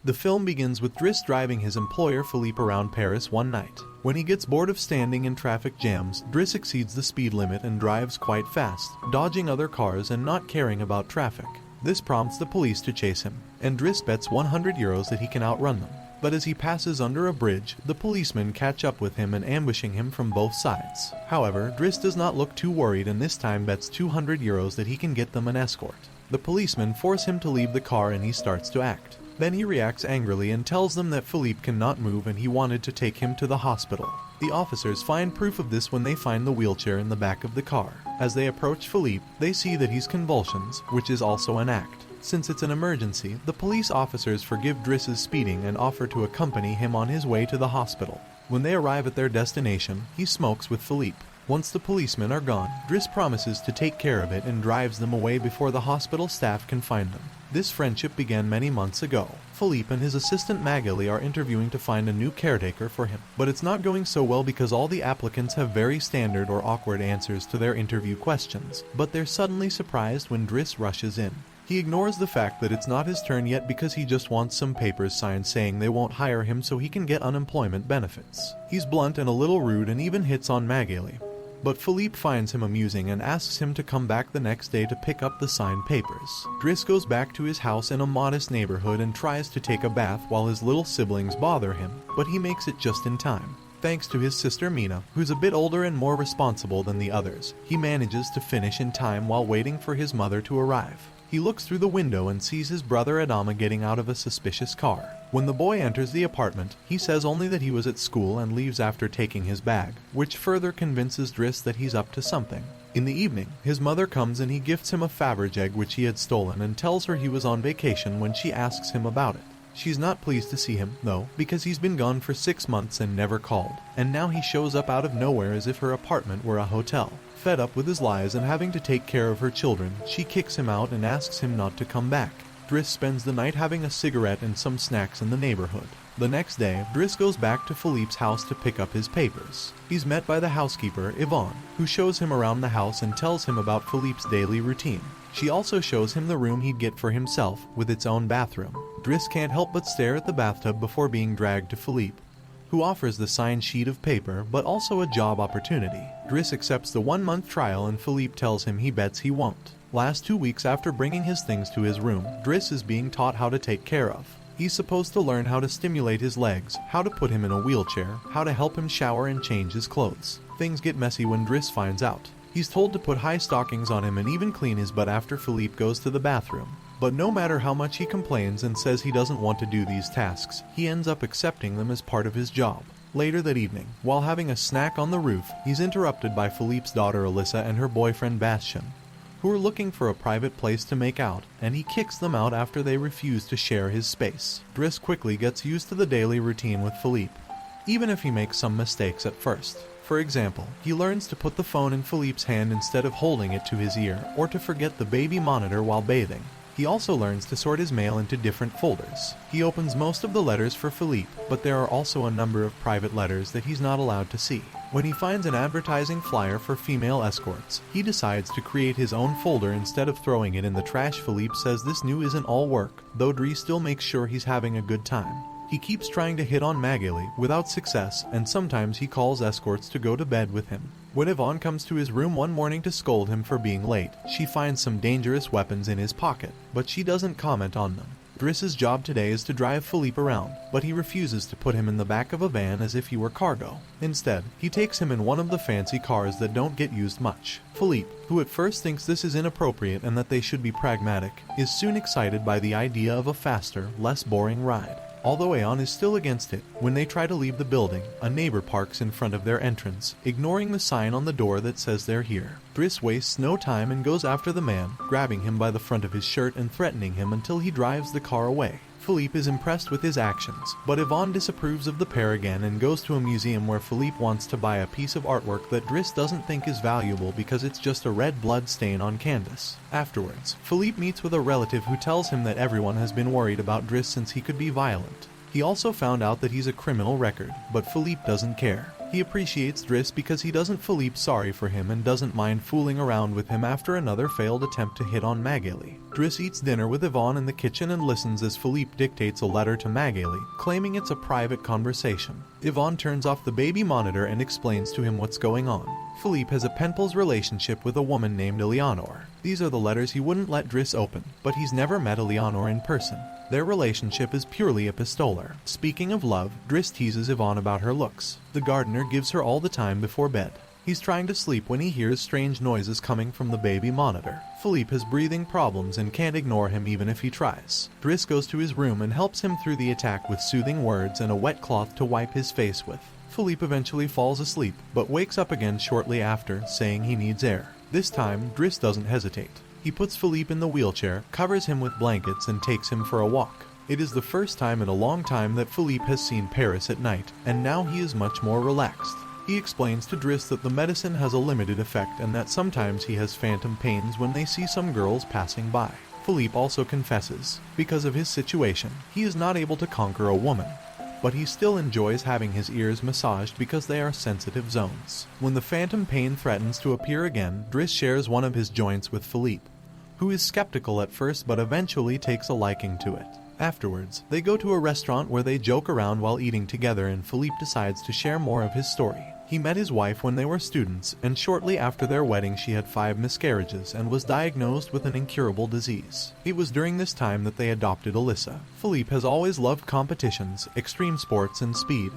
The film begins with Driss driving his employer Philippe around Paris one night. When he gets bored of standing in traffic jams, Driss exceeds the speed limit and drives quite fast, dodging other cars and not caring about traffic. This prompts the police to chase him, and Driss bets €100 that he can outrun them. But as he passes under a bridge, the policemen catch up with him and ambushing him from both sides. However, Driss does not look too worried and this time bets €200 that he can get them an escort. The policemen force him to leave the car and he starts to act. Then he reacts angrily and tells them that Philippe cannot move and he wanted to take him to the hospital. The officers find proof of this when they find the wheelchair in the back of the car. As they approach Philippe, they see that he's convulsions, which is also an act. Since it's an emergency, the police officers forgive Driss's speeding and offer to accompany him on his way to the hospital. When they arrive at their destination, he smokes with Philippe. Once the policemen are gone, Driss promises to take care of it and drives them away before the hospital staff can find them. This friendship began many months ago. Philippe and his assistant Magali are interviewing to find a new caretaker for him. But it's not going so well because all the applicants have very standard or awkward answers to their interview questions. But they're suddenly surprised when Driss rushes in. He ignores the fact that it's not his turn yet because he just wants some papers signed saying they won't hire him so he can get unemployment benefits. He's blunt and a little rude and even hits on Magali. But Philippe finds him amusing and asks him to come back the next day to pick up the signed papers. Driss goes back to his house in a modest neighborhood and tries to take a bath while his little siblings bother him, but he makes it just in time. Thanks to his sister Mina, who's a bit older and more responsible than the others, he manages to finish in time while waiting for his mother to arrive. He looks through the window and sees his brother Adama getting out of a suspicious car. When the boy enters the apartment, he says only that he was at school and leaves after taking his bag, which further convinces Driss that he's up to something. In the evening, his mother comes and he gifts him a Faberge egg which he had stolen and tells her he was on vacation when she asks him about it. She's not pleased to see him, though, because he's been gone for 6 months and never called, and now he shows up out of nowhere as if her apartment were a hotel. Fed up with his lies and having to take care of her children, she kicks him out and asks him not to come back. Driss spends the night having a cigarette and some snacks in the neighborhood. The next day, Driss goes back to Philippe's house to pick up his papers. He's met by the housekeeper, Yvonne, who shows him around the house and tells him about Philippe's daily routine. She also shows him the room he'd get for himself, with its own bathroom. Driss can't help but stare at the bathtub before being dragged to Philippe, who offers the signed sheet of paper, but also a job opportunity. Driss accepts the 1-month trial and Philippe tells him he bets he won't. Last 2 weeks after bringing his things to his room, Driss is being taught how to take care of. He's supposed to learn how to stimulate his legs, how to put him in a wheelchair, how to help him shower and change his clothes. Things get messy when Driss finds out. He's told to put high stockings on him and even clean his butt after Philippe goes to the bathroom. But no matter how much he complains and says he doesn't want to do these tasks, he ends up accepting them as part of his job. Later that evening, while having a snack on the roof, he's interrupted by Philippe's daughter Alyssa and her boyfriend Bastien, who are looking for a private place to make out, and he kicks them out after they refuse to share his space. Driss quickly gets used to the daily routine with Philippe, even if he makes some mistakes at first. For example, he learns to put the phone in Philippe's hand instead of holding it to his ear, or to forget the baby monitor while bathing. He also learns to sort his mail into different folders. He opens most of the letters for Philippe, but there are also a number of private letters that he's not allowed to see. When he finds an advertising flyer for female escorts, he decides to create his own folder instead of throwing it in the trash. Philippe says this new isn't all work, though Driss still makes sure he's having a good time. He keeps trying to hit on Magali without success, and sometimes he calls escorts to go to bed with him. When Yvonne comes to his room one morning to scold him for being late, she finds some dangerous weapons in his pocket, but she doesn't comment on them. Driss's job today is to drive Philippe around, but he refuses to put him in the back of a van as if he were cargo. Instead, he takes him in one of the fancy cars that don't get used much. Philippe, who at first thinks this is inappropriate and that they should be pragmatic, is soon excited by the idea of a faster, less boring ride. Although Aeon is still against it, when they try to leave the building, a neighbor parks in front of their entrance, ignoring the sign on the door that says they're here. Driss wastes no time and goes after the man, grabbing him by the front of his shirt and threatening him until he drives the car away. Philippe is impressed with his actions, but Yvonne disapproves of the pair again and goes to a museum where Philippe wants to buy a piece of artwork that Driss doesn't think is valuable because it's just a red blood stain on canvas. Afterwards, Philippe meets with a relative who tells him that everyone has been worried about Driss since he could be violent. He also found out that he's a criminal record, but Philippe doesn't care. He appreciates Driss because he doesn't feel sorry for him and doesn't mind fooling around with him after another failed attempt to hit on Magali. Driss eats dinner with Yvonne in the kitchen and listens as Philippe dictates a letter to Magali, claiming it's a private conversation. Yvonne turns off the baby monitor and explains to him what's going on. Philippe has a pen pals relationship with a woman named Eleanor. These are the letters he wouldn't let Driss open, but he's never met Eleanor in person. Their relationship is purely epistolar. Speaking of love, Driss teases Yvonne about her looks. The gardener gives her all the time before bed. He's trying to sleep when he hears strange noises coming from the baby monitor. Philippe has breathing problems and can't ignore him even if he tries. Driss goes to his room and helps him through the attack with soothing words and a wet cloth to wipe his face with. Philippe eventually falls asleep, but wakes up again shortly after, saying he needs air. This time, Driss doesn't hesitate. He puts Philippe in the wheelchair, covers him with blankets, and takes him for a walk. It is the first time in a long time that Philippe has seen Paris at night, and now he is much more relaxed. He explains to Driss that the medicine has a limited effect and that sometimes he has phantom pains when they see some girls passing by. Philippe also confesses, because of his situation, he is not able to conquer a woman, but he still enjoys having his ears massaged because they are sensitive zones. When the phantom pain threatens to appear again, Driss shares one of his joints with Philippe, who is skeptical at first but eventually takes a liking to it. Afterwards, they go to a restaurant where they joke around while eating together and Philippe decides to share more of his story. He met his wife when they were students, and shortly after their wedding she had 5 miscarriages and was diagnosed with an incurable disease. It was during this time that they adopted Alyssa. Philippe has always loved competitions, extreme sports, and speed,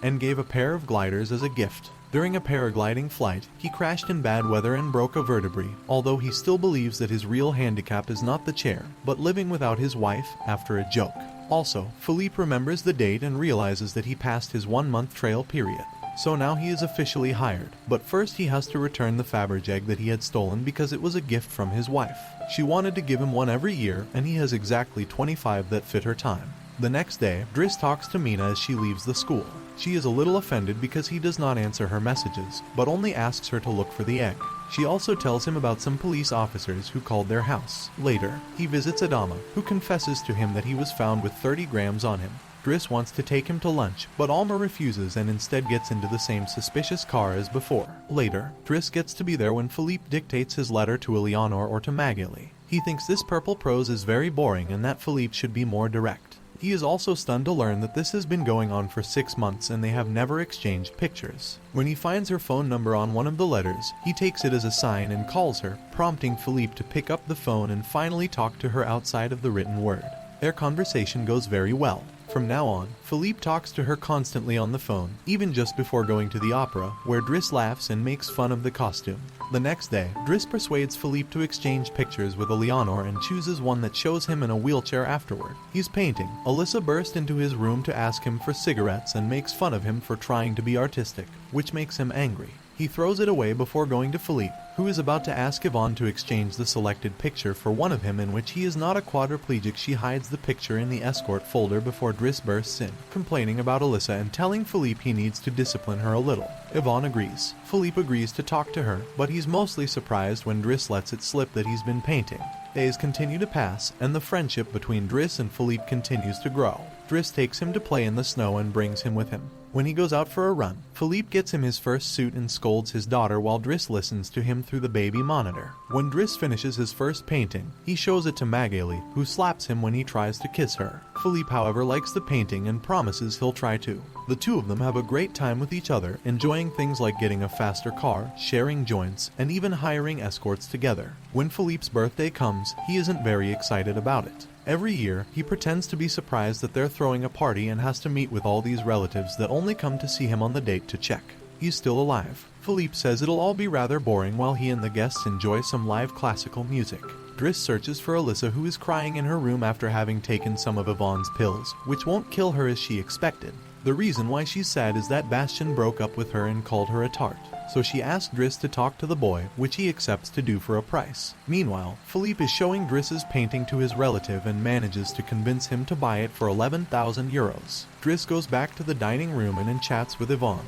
and gave a pair of gliders as a gift. During a paragliding flight, he crashed in bad weather and broke a vertebrae, although he still believes that his real handicap is not the chair, but living without his wife after a joke. Also, Philippe remembers the date and realizes that he passed his 1-month trial period. So now he is officially hired, but first he has to return the Faberge egg that he had stolen because it was a gift from his wife. She wanted to give him one every year, and he has exactly 25 that fit her time. The next day, Driss talks to Mina as she leaves the school. She is a little offended because he does not answer her messages, but only asks her to look for the egg. She also tells him about some police officers who called their house. Later, he visits Adama, who confesses to him that he was found with 30 grams on him. Driss wants to take him to lunch, but Alma refuses and instead gets into the same suspicious car as before. Later, Driss gets to be there when Philippe dictates his letter to Eleanor or to Magali. He thinks this purple prose is very boring and that Philippe should be more direct. He is also stunned to learn that this has been going on for 6 months and they have never exchanged pictures. When he finds her phone number on one of the letters, he takes it as a sign and calls her, prompting Philippe to pick up the phone and finally talk to her outside of the written word. Their conversation goes very well. From now on, Philippe talks to her constantly on the phone, even just before going to the opera, where Driss laughs and makes fun of the costume. The next day, Driss persuades Philippe to exchange pictures with Eleanor and chooses one that shows him in a wheelchair afterward. He's painting. Alyssa bursts into his room to ask him for cigarettes and makes fun of him for trying to be artistic, which makes him angry. He throws it away before going to Philippe, who is about to ask Yvonne to exchange the selected picture for one of him in which he is not a quadriplegic. She hides the picture in the escort folder before Driss bursts in, complaining about Alyssa and telling Philippe he needs to discipline her a little. Yvonne agrees. Philippe agrees to talk to her, but he's mostly surprised when Driss lets it slip that he's been painting. Days continue to pass, and the friendship between Driss and Philippe continues to grow. Driss takes him to play in the snow and brings him with him. When he goes out for a run, Philippe gets him his first suit and scolds his daughter while Driss listens to him through the baby monitor. When Driss finishes his first painting, he shows it to Magali, who slaps him when he tries to kiss her. Philippe, however, likes the painting and promises he'll try too. The two of them have a great time with each other, enjoying things like getting a faster car, sharing joints, and even hiring escorts together. When Philippe's birthday comes, he isn't very excited about it. Every year, he pretends to be surprised that they're throwing a party and has to meet with all these relatives that only come to see him on the date to check he's still alive. Philippe says it'll all be rather boring while he and the guests enjoy some live classical music. Driss searches for Alyssa, who is crying in her room after having taken some of Yvonne's pills, which won't kill her as she expected. The reason why she's sad is that Bastien broke up with her and called her a tart. So she asks Driss to talk to the boy, which he accepts to do for a price. Meanwhile, Philippe is showing Driss's painting to his relative and manages to convince him to buy it for 11,000 euros. Driss goes back to the dining room and chats with Yvonne,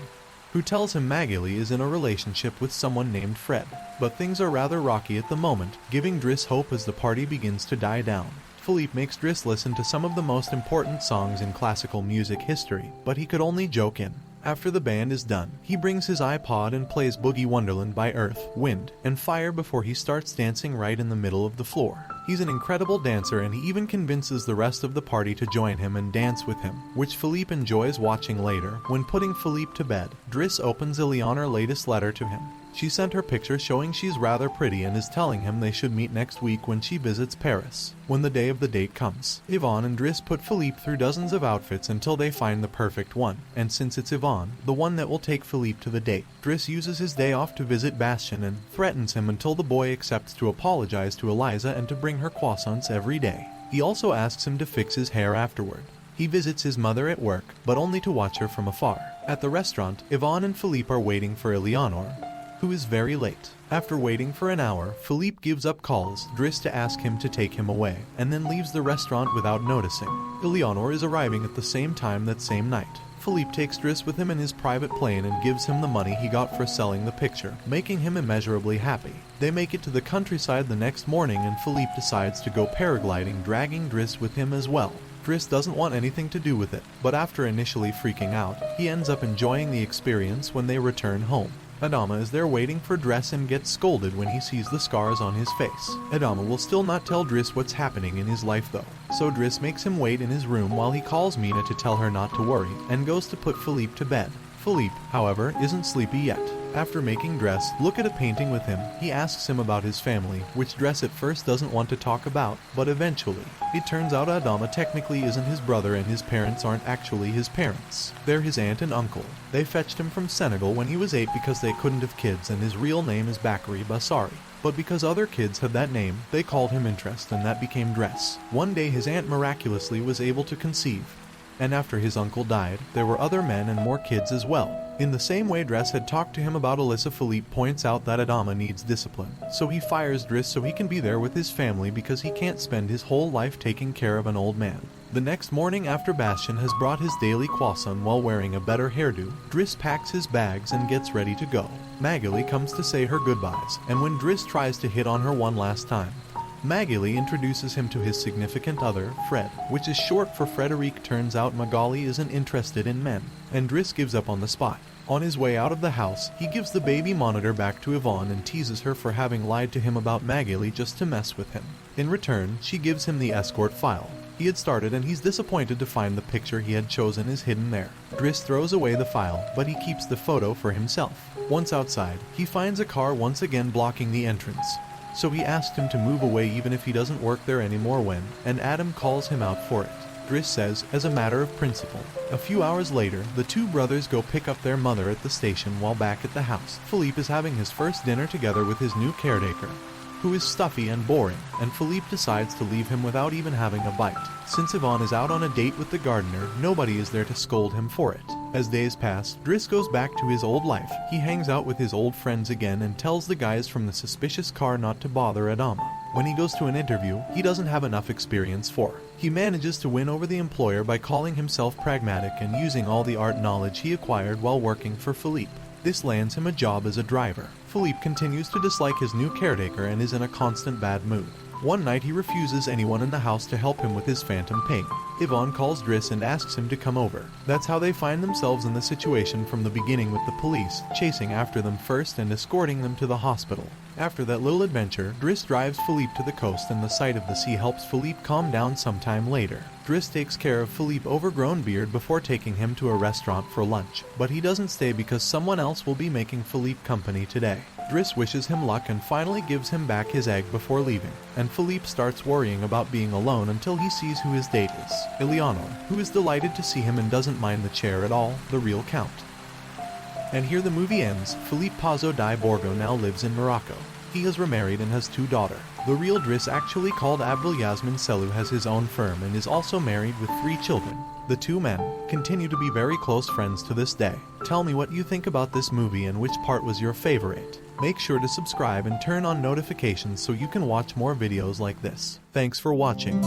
who tells him Magali is in a relationship with someone named Fred. But things are rather rocky at the moment, giving Driss hope as the party begins to die down. Philippe makes Driss listen to some of the most important songs in classical music history, but he could only joke in. After the band is done, he brings his iPod and plays Boogie Wonderland by Earth, Wind, and Fire before he starts dancing right in the middle of the floor. He's an incredible dancer, and he even convinces the rest of the party to join him and dance with him, which Philippe enjoys watching later. When putting Philippe to bed, Driss opens Eleanor's latest letter to him. She sent her picture showing she's rather pretty and is telling him they should meet next week when she visits Paris. When the day of the date comes, Yvonne and Driss put Philippe through dozens of outfits until they find the perfect one, and since it's Yvonne, the one that will take Philippe to the date, Driss uses his day off to visit Bastien and threatens him until the boy accepts to apologize to Eliza and to bring her croissants every day. He also asks him to fix his hair afterward. He visits his mother at work, but only to watch her from afar. At the restaurant, Yvonne and Philippe are waiting for Eleanor, who is very late. After waiting for an hour, Philippe gives up, calls Driss to ask him to take him away, and then leaves the restaurant without noticing. Eleanor is arriving at the same time that same night. Philippe takes Driss with him in his private plane and gives him the money he got for selling the picture, making him immeasurably happy. They make it to the countryside the next morning, and Philippe decides to go paragliding, dragging Driss with him as well. Driss doesn't want anything to do with it, but after initially freaking out, he ends up enjoying the experience when they return home. Adama is there waiting for Driss and gets scolded when he sees the scars on his face. Adama will still not tell Driss what's happening in his life though, so Driss makes him wait in his room while he calls Mina to tell her not to worry, and goes to put Philippe to bed. Philippe, however, isn't sleepy yet. After making Driss look at a painting with him, he asks him about his family, which Driss at first doesn't want to talk about, but eventually, it turns out Adama technically isn't his brother and his parents aren't actually his parents. They're his aunt and uncle. They fetched him from Senegal when he was 8 because they couldn't have kids, and his real name is Bakary Bassari. But because other kids had that name, they called him Interest, and that became Driss. One day his aunt miraculously was able to conceive, and after his uncle died, there were other men and more kids as well. In the same way Driss had talked to him about Alyssa, Philippe points out that Adama needs discipline, so he fires Driss so he can be there with his family because he can't spend his whole life taking care of an old man. The next morning, after Bastien has brought his daily croissant while wearing a better hairdo, Driss packs his bags and gets ready to go. Magali comes to say her goodbyes, and when Driss tries to hit on her one last time, Magali introduces him to his significant other, Fred, which is short for Frederic. Turns out Magali isn't interested in men, and Driss gives up on the spot. On his way out of the house, he gives the baby monitor back to Yvonne and teases her for having lied to him about Magali just to mess with him. In return, she gives him the escort file he had started, and he's disappointed to find the picture he had chosen is hidden there. Driss throws away the file, but he keeps the photo for himself. Once outside, he finds a car once again blocking the entrance, so he asked him to move away even if he doesn't work there anymore when, and Adam calls him out for it. Driss says, as a matter of principle. A few hours later, the two brothers go pick up their mother at the station. While back at the house, Philippe is having his first dinner together with his new caretaker, who is stuffy and boring, and Philippe decides to leave him without even having a bite. Since Yvonne is out on a date with the gardener, nobody is there to scold him for it. As days pass, Driss goes back to his old life. He hangs out with his old friends again and tells the guys from the suspicious car not to bother Adama. When he goes to an interview, he doesn't have enough experience for. He manages to win over the employer by calling himself pragmatic and using all the art knowledge he acquired while working for Philippe. This lands him a job as a driver. Philippe continues to dislike his new caretaker and is in a constant bad mood. One night he refuses anyone in the house to help him with his phantom pain. Yvonne calls Driss and asks him to come over. That's how they find themselves in the situation from the beginning, with the police chasing after them first and escorting them to the hospital. After that little adventure, Driss drives Philippe to the coast, and the sight of the sea helps Philippe calm down sometime later. Driss takes care of Philippe's overgrown beard before taking him to a restaurant for lunch, but he doesn't stay because someone else will be making Philippe company today. Driss wishes him luck and finally gives him back his egg before leaving, and Philippe starts worrying about being alone until he sees who his date is, Eleanor, who is delighted to see him and doesn't mind the chair at all, the real Count. And here the movie ends. Philippe Pazzo di Borgo now lives in Morocco. He is remarried and has 2 daughters. The real Driss, actually called Abdul Yasmin Selou, has his own firm and is also married with 3 children. The 2 men continue to be very close friends to this day. Tell me what you think about this movie and which part was your favorite. Make sure to subscribe and turn on notifications so you can watch more videos like this. Thanks for watching.